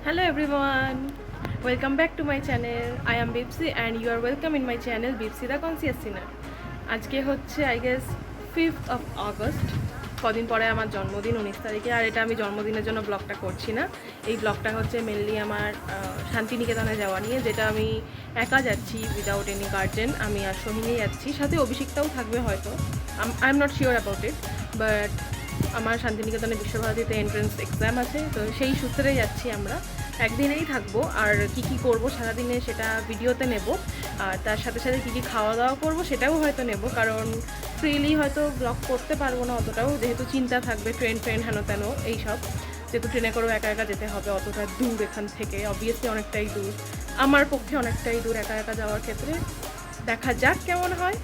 Hello everyone, welcome back to my channel. I am Bipsi and you are welcome in my channel Bipsi the Conscious Sinner. আজকে হচ্ছে I guess 5th of August. কদিন পরে আমার জন্মদিন 19 তারিখে, আর এটা আমি জন্মদিনের জন্য ব্লগটা করছি না। এই ব্লগটা হচ্ছে মেনলি আমার শান্তিনিকেতনে যাওয়া নিয়ে, যেটা আমি একা যাচ্ছি উইদাউট এনি গার্জেন। আমি আর সোহিনী যাচ্ছি, সাথে অভিষিক্তাও থাকবে হয়তো, I am not sure about it. But আমার শান্তিনিকেতনে বিশ্বভারতীতে এন্ট্রেন্স এক্সাম আছে, তো সেই সূত্রে যাচ্ছি আমরা। একদিনেই থাকবো, আর কি কি করব সারাদিনে সেটা ভিডিওতে নেব, আর তার সাথে সাথে কী কী খাওয়া দাওয়া করবো সেটাও হয়তো নেব, কারণ ফ্রিলি হয়তো ব্লগ করতে পারবো না অতটাও, যেহেতু চিন্তা থাকবে ট্রেন হেন তেন এইসব। যেহেতু ট্রেনে করেও একা একা যেতে হবে, অতটা দূর এখান থেকে, অবভিয়াসলি অনেকটাই দূর, আমার পক্ষে অনেকটাই দূর একা একা যাওয়ার ক্ষেত্রে। দেখা যাক কেমন হয়,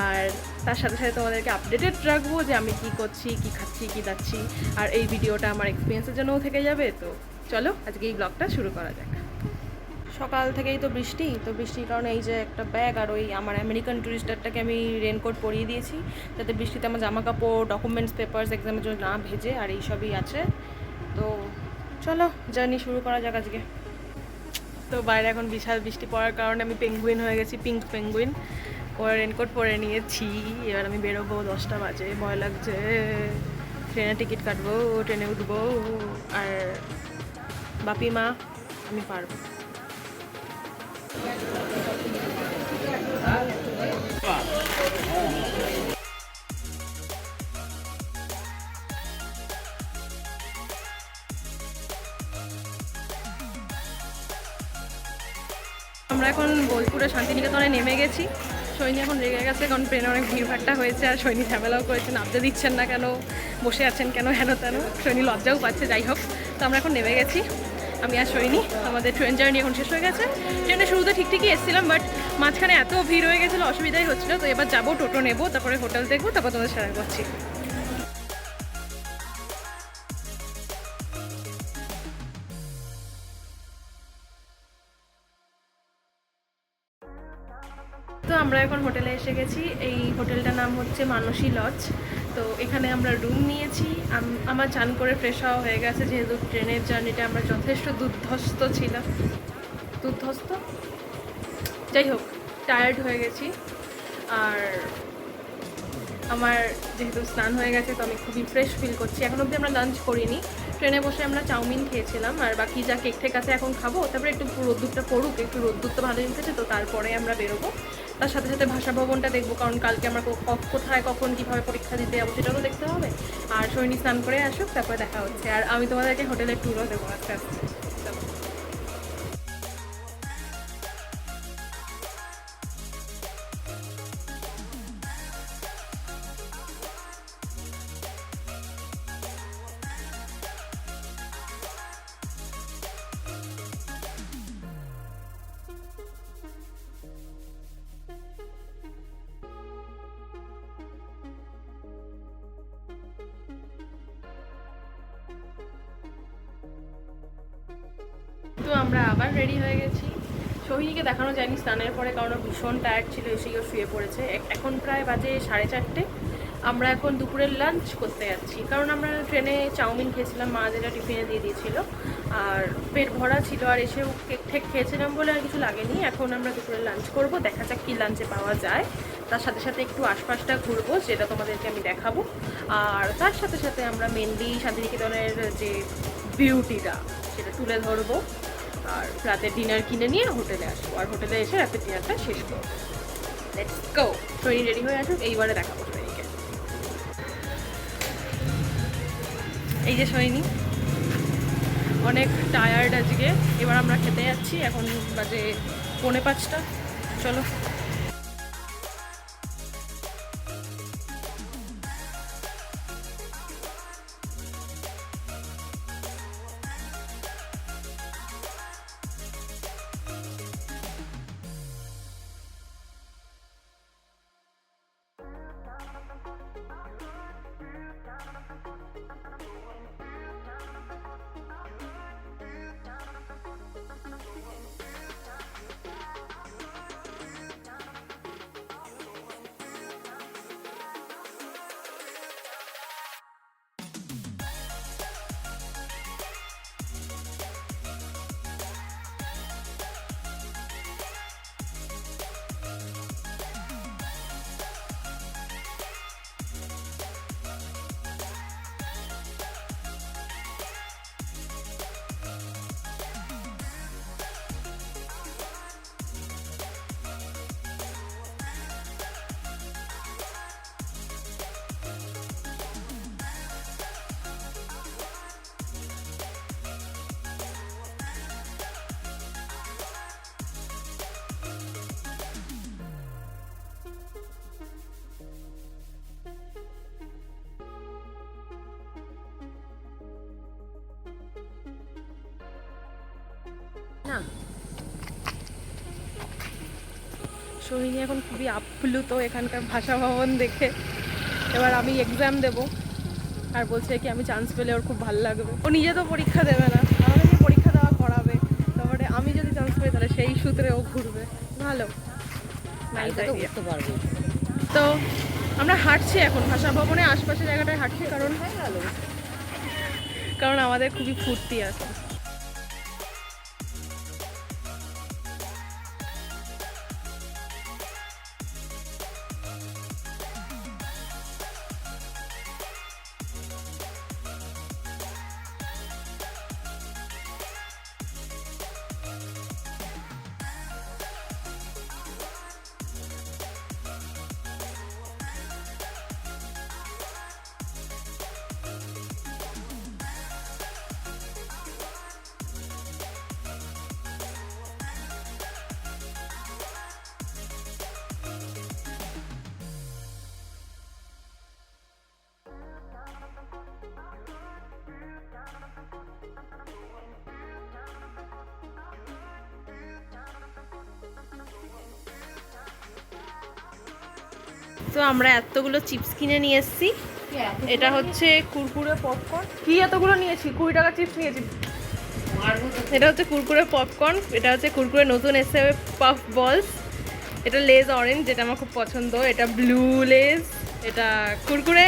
আর তার সাথে সাথে তোমাদেরকে আপডেটেড রাখবো যে আমি কি করছি, কি খাচ্ছি, কি যাচ্ছি, আর এই ভিডিওটা আমার এক্সপিরিয়েন্সের জন্যও থেকে যাবে। তো চলো আজকে এই ব্লগটা শুরু করা যাক। সকাল থেকেই তো বৃষ্টির কারণে এই যে একটা ব্যাগ আর ওই আমার আমেরিকান টুরিস্টারটাকে আমি রেনকোট পরিয়ে দিয়েছি, যাতে বৃষ্টিতে আমার জামা কাপড়, ডকুমেন্টস, পেপারস এক্সামের জন্য না ভেজে, আর এইসবই আছে। তো চলো জার্নি শুরু করা যাক আজকে। তো বাইরে এখন বিশাল বৃষ্টি পড়ার কারণে আমি পেঙ্গুইন হয়ে গেছি, পিঙ্ক পেঙ্গুইন। ওরা রেনকোট পরে নিয়েছি, এবার আমি বেরোবো, 10টা বাজে, ভয় লাগছে। ট্রেনে টিকিট কাটবো, ট্রেনে উঠবো, আর বাপি মা আমি পারবো। আমরা এখন বোলপুরে শান্তিনিকেতনে নেমে গেছি। সৈনী এখন রেগে গেছে, কারণ ট্রেনে অনেক ভিড়ভাট্টা হয়েছে, আর সৈনী ঝামেলাও করেছে, নামতে দিচ্ছেন না কেন, বসে আছেন কেন, হেন তেন। সৈনী লজ্জাও পাচ্ছে, যাই হোক। তো আমরা এখন নেমে গেছি, আমি আর সৈনী। আমাদের ট্রেন জার্নি এখন শেষ হয়ে গেছে। ট্রেনে শুরুতে ঠিকই এসেছিলাম, বাট মাঝখানে এত ভিড় হয়ে গেছিলো, অসুবিধাই হচ্ছিলো। তো এবার যাবো, টোটো নেবো, তারপরে হোটেল দেখবো, তারপর তোমাদের শেয়ার করছি। তো আমরা এখন হোটেলে এসে গেছি। এই হোটেলটার নাম হচ্ছে মানসী লজ। তো এখানে আমরা রুম নিয়েছি। আমার চান করে ফ্রেশ হওয়া হয়ে গেছে, যেহেতু ট্রেনের জার্নিটা আমরা যথেষ্ট দুর্ধস্ত, যাই হোক, টায়ার্ড হয়ে গেছি। আর আমার যেহেতু স্নান হয়ে গেছে, তো আমি খুবই ফ্রেশ ফিল করছি। এখন অবধি আমরা লাঞ্চ করিনি, ট্রেনে বসে আমরা চাউমিন খেয়েছিলাম, আর বাকি যা কেক ঠেক আছে এখন খাবো। তারপরে একটু রোদ্দুরটা পড়ুক, একটু রোদ্দুর তো ভালোই উঠেছে, তো তারপরে আমরা বেরোবো। তার সাথে সাথে ভাষা ভবনটা দেখবো, কারণ কালকে আমরা কোথায় কখন কীভাবে পরীক্ষা দিতে যাবো সেটাও দেখতে হবে। আর সৈনী স্নান করে আসুক, তারপরে দেখা হচ্ছে। আর আমি তোমাদেরকে হোটেলের ট্যুরও দেবো আস্তে আস্তে। তো আমরা আবার রেডি হয়ে গেছি। সোহিনীকে দেখানো যায়নি স্নানের পরে, কারণ ভীষণ টায়ার্ড ছিল, এসেও শুয়ে পড়েছে। এখন প্রায় বাজে 4:30। আমরা এখন দুপুরের লাঞ্চ করতে যাচ্ছি, কারণ আমরা ট্রেনে চাউমিন খেয়েছিলাম, মা যেটা টিফিনে দিয়ে দিয়েছিল, আর পেট ভরা ছিল, আর এসেও কেক ঠেক খেয়েছিলাম বলে আর কিছু লাগেনি। এখন আমরা দুপুরের লাঞ্চ করব, দেখা যাক কী লাঞ্চে পাওয়া যায়। তার সাথে সাথে একটু আশপাশটা ঘুরবো, যেটা তোমাদেরকে আমি দেখাবো। আর তার সাথে সাথে আমরা মেনলি শান্তিনিকেতনের যে বিউটিটা সেটা তুলে ধরবো, আর রাতের ডিনার কিনে নিয়ে হোটেলে আসবো, আর হোটেলে এসে রাতের ডিনারটা শেষ করবো। Let's go. সৈনী রেডি হয়ে আসুক, এইবারে দেখাবো সৈনীকে। এই যে সৈনী অনেক টায়ার্ড আজকে। এবার আমরা খেতে যাচ্ছি, এখন বাজে 4:45। চলো। না। সোহিনী এখন খুবই আপ্লুত এখানকার ভাষা ভবন দেখে। এবার আমি এক্সাম দেব, আর বলছে কি আমি চান্স পেলে ওর খুব ভালো লাগবে। ও নিজে তো পরীক্ষা দেবে না, আমাকে নিয়ে পরীক্ষা দেওয়া করাবে, তারপরে আমি যদি চান্স পাই তাহলে সেই সূত্রে ও ঘুরবে। ভালো, নাইস আইডিয়া। তো আমরা হাঁটছি এখন ভাষা ভবনে আশপাশের জায়গাটায় হাঁটছি, কারণ আমাদের খুবই ফুর্তি আছে। তো আমরা এতগুলো চিপস কিনে নিয়ে এসেছি। এটা হচ্ছে কুরকুরে পপকর্ন। কি এতগুলো নিয়েছি? 20 টাকা চিপস নিয়েছি। এটা হচ্ছে কুরকুরে পপকর্ন, এটা হচ্ছে কুরকুরে নতুন এসে পাফ বলস, এটা লেজ অরেঞ্জ যেটা আমার খুব পছন্দ, এটা ব্লু লেজ, এটা কুরকুরে।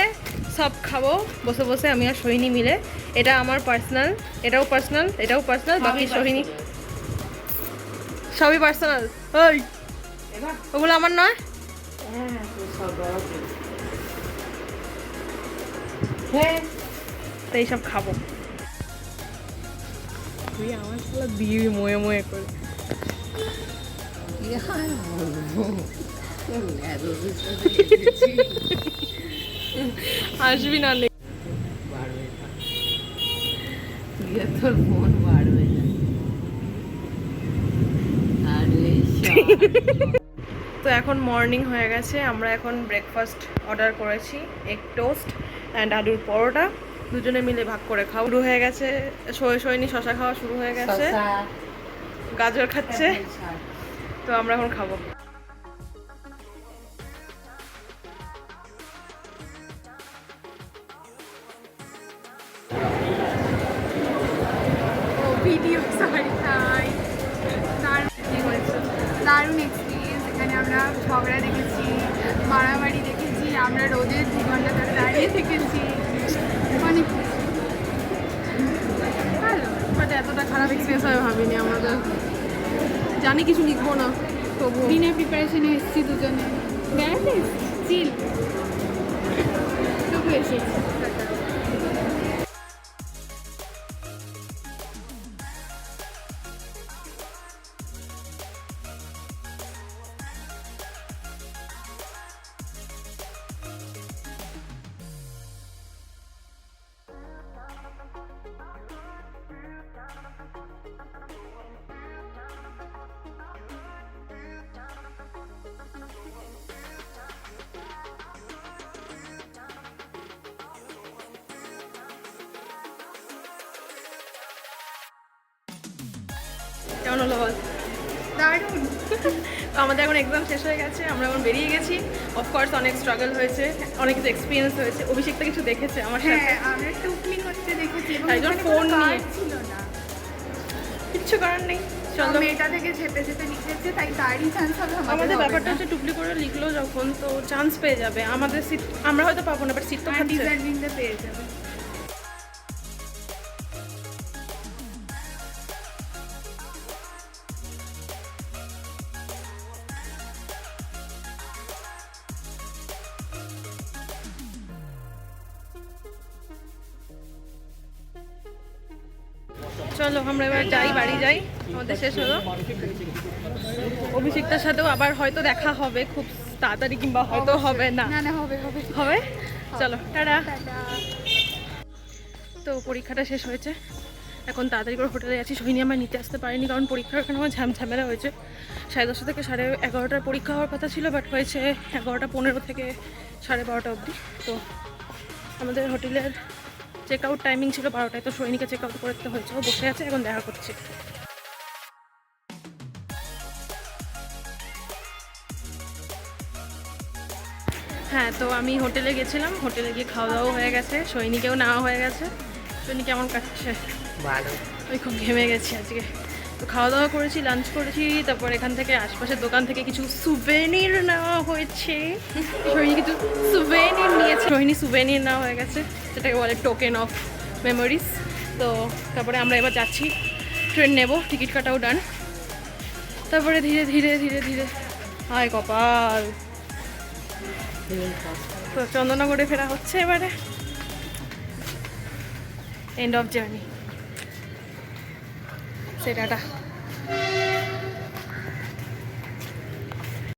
সব খাবো বসে বসে আমি আর সোহিনী মিলে। এটা আমার পার্সোনাল, এটাও পার্সোনাল, এটাও পার্সোনাল, বাকি সোহিনী সবই পার্সোনাল। ওই ওগুলো আমার নয়। তো এইসব খাবো। তুই আমার সালা দিবি ময়ে ময়ে করে। আসবি না তোর মন বাড়বে না। তো এখন মর্নিং হয়ে গেছে, আমরা এখন ব্রেকফাস্ট অর্ডার করেছি, এগ টোস্ট অ্যান্ড আলুর পরোটা, দুজনে মিলে ভাগ করে খাওয়া শুরু হয়ে গেছে। সোহিনী শশা খাওয়া শুরু হয়ে গেছে, গাজর খাচ্ছে। তো আমরা এখন খাবো। দারুণ এক্সপিরিয়েন্স। এখানে আমরা ঝগড়া দেখেছি, মারামারি দেখেছি, আমরা রোদের 2 ঘন্টা ধরে দাঁড়িয়ে থেকেছি, অনেক ভালো। বাট এতটা খারাপ এক্সপিরিয়েন্স আমি ভাবিনি আমাদের। জানি কিছু লিখবো না, তবু বিনা প্রিপারেশনে এসেছি দুজনে, বেড়াতে চিল তবু এসেছি। কেমন হলো বল? দারুণ। তো আমাদের এখন এক্সাম শেষ হয়ে গেছে, আমরা এখন বেরিয়ে গেছি। অফকোর্স অনেক স্ট্রাগল হয়েছে, অনেক কিছু এক্সপিরিয়েন্স হয়েছে। অভিষেকটা কিছু দেখেছে আমার সাথে, হ্যাঁ আমরা টুকলি করতে দেখেছি এবং একজন এখানে ফোন কোনো নিয়ে। card ছিল না, কিচ্ছু করার নেই, চলো। মেয়েটা থেকে ঝেপে ঝেপে লিখেছে, তাই তারই চান্স হবে, আমাদের হবে ব্যাপারটা না। হচ্ছে টুকলি করে লিখলো যখন, তো চান্স পেয়ে যাবে। আমাদের সিট আমরা হয়তো পাবো না, বাট সিট তো খাচ্ছে। ডিজার্ভিংটা পেয়ে যাবে। চলো আমরা এবার যাই, বাড়ি যাই, আমাদের শেষ হলো। অভিষেকটার সাথেও আবার হয়তো দেখা হবে খুব তাড়াতাড়ি, কিংবা হয়তো হবে না। না না হবে হবে হবে। চলো টাটা। টাটা। তো পরীক্ষাটা শেষ হয়েছে, এখন তাড়াতাড়ি করে হোটেলে যাচ্ছি। সোহিনী আমার নিতে আসতে পারিনি, কারণ পরীক্ষার ওখানে আমার ঝামেলা হয়েছে। 10:30 থেকে 11:30 পরীক্ষা হওয়ার কথা ছিল, বাট হয়েছে 11:15 থেকে 12:30 অবধি। তো আমাদের হোটেলের চেক আউট টাইমিং ছিল 12টায়, তো সোহিনীকে চেক আউট করতে হয়েছে। ও বসে আছে, এখন দেখা করছি। হ্যাঁ, তো আমি হোটেলে গেছিলাম, হোটেলে গিয়ে খাওয়া দাওয়া হয়ে গেছে, সৈনিকেও নেওয়া হয়ে গেছে। সৈনি কেমন কাটছে? ভালো। আমি খুব ঘেমে গেছি আজকে। তো খাওয়া দাওয়া করেছি, লাঞ্চ করেছি, তারপর এখান থেকে আশপাশের দোকান থেকে কিছু সুভেনির নেওয়া হয়েছে। সোহিনী কিছু সুভেনির নিয়েছে, সোহিনী সুভেনির নেওয়া হয়ে গেছে, যেটাকে বলে টোকেন অফ মেমোরিজ। তো তারপরে আমরা এবার যাচ্ছি, ট্রেন নেব, টিকিট কাটাও ডান। তারপরে ধীরে ধীরে ধীরে ধীরে হায় কপাল, তো চন্দননগরে ফেরা হচ্ছে এবারে। End of journey, সেটাটা।